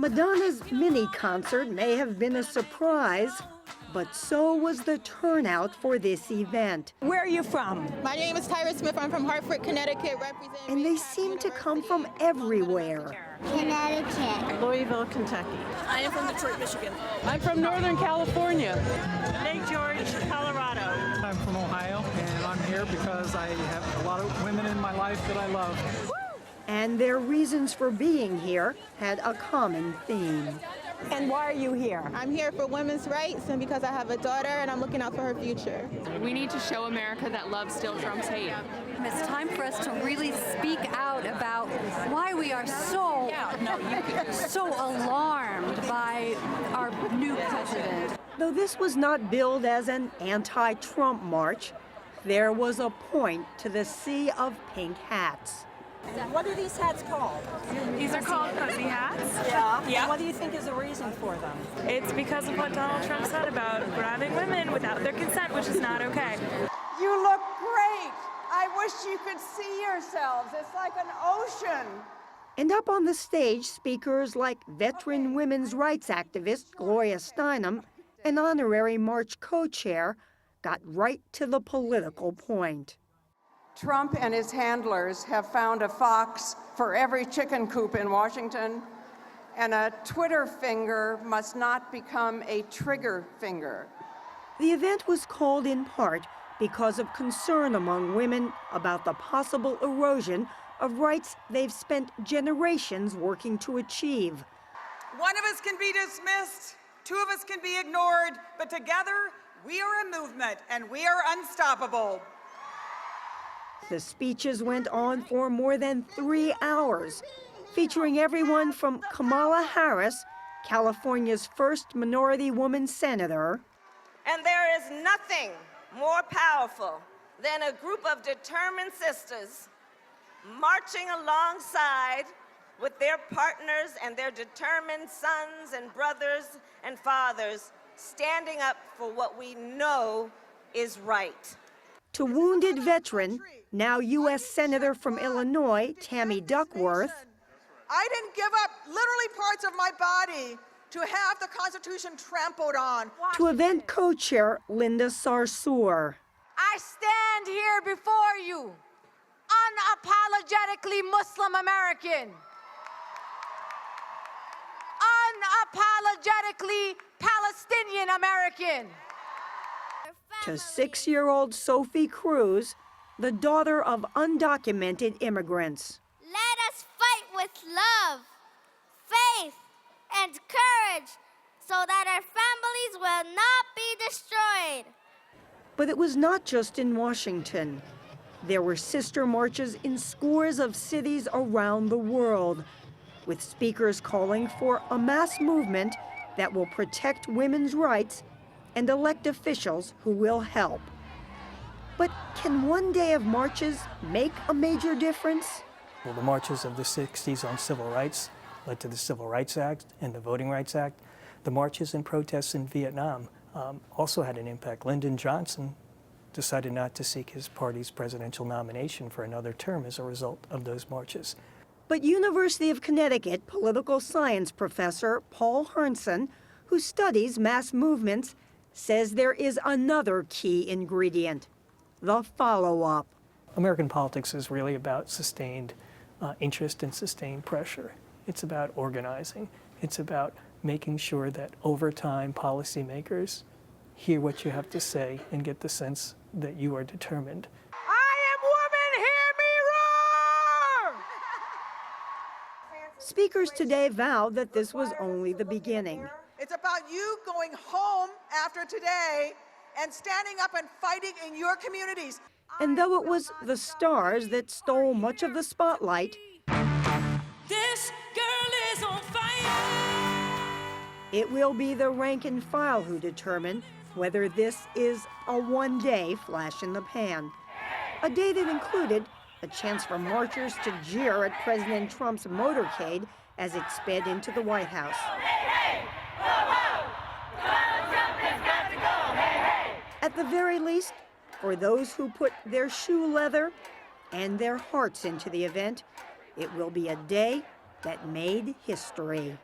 Madonna's mini concert may have been a surprise, but so was the turnout for this event. Where are you from? My name is Tyra Smith. I'm from Hartford, Connecticut, representing. And they seem to come from everywhere. Connecticut. Louisville, Kentucky. I am from Detroit, Michigan. I'm from Northern California. Lake George, Colorado. I'm from Ohio, and I'm here because I have a lot of women in my life that I love. And their reasons for being here had a common theme. And why are you here? I'm here for women's rights and because I have a daughter and I'm looking out for her future. We need to show America that love still trumps hate. It's time for us to really speak out about why we are so alarmed by our new president. Though this was not billed as an anti-Trump march, there was a point to the sea of pink hats. What are these hats called? These are called pussy hats. Yeah. And what do you think is the reason for them? It's because of what Donald Trump said about grabbing women without their consent, which is not okay. You look great. I wish you could see yourselves. It's like an ocean. And up on the stage, speakers like veteran women's rights activist Gloria Steinem, an honorary march co-chair, got right to the political point. Trump and his handlers have found a fox for every chicken coop in Washington, and a Twitter finger must not become a trigger finger. The event was called in part because of concern among women about the possible erosion of rights they've spent generations working to achieve. One of us can be dismissed, two of us can be ignored, but together we are a movement and we are unstoppable. The speeches went on for more than 3 hours, featuring everyone from Kamala Harris, California's first minority woman senator. And there is nothing more powerful than a group of determined sisters marching alongside with their partners and their determined sons and brothers and fathers, standing up for what we know is right. To wounded veteran, now U.S. Senator from Illinois, Tammy Duckworth. I didn't give up literally parts of my body to have the Constitution trampled on. To event co-chair Linda Sarsour. I stand here before you, unapologetically Muslim American, unapologetically Palestinian American. To 6-year-old Sophie Cruz, the daughter of undocumented immigrants. Let us fight with love, faith, and courage so that our families will not be destroyed. But it was not just in Washington. There were sister marches in scores of cities around the world, with speakers calling for a mass movement that will protect women's rights and elect officials who will help. But can one day of marches make a major difference? Well, the marches of the 60s on civil rights led to the Civil Rights Act and the Voting Rights Act. The marches and protests in Vietnam also had an impact. Lyndon Johnson decided not to seek his party's presidential nomination for another term as a result of those marches. But University of Connecticut political science professor Paul Herndson, who studies mass movements, says there is another key ingredient: the follow-up. American politics is really about sustained interest and sustained pressure. It's about organizing. It's about making sure that over time policymakers hear what you have to say and get the sense that you are determined. I am woman, hear me roar! Speakers today vowed that this was only the beginning. It's about you going home after today and standing up and fighting in your communities. And though it was the stars that stole much of the spotlight, This girl is on fire. it will be the rank and file who determine whether this is a one-day flash in the pan. A day that included a chance for marchers to jeer at President Trump's motorcade as it sped into the White House. At the very least, for those who put their shoe leather and their hearts into the event, it will be a day that made history.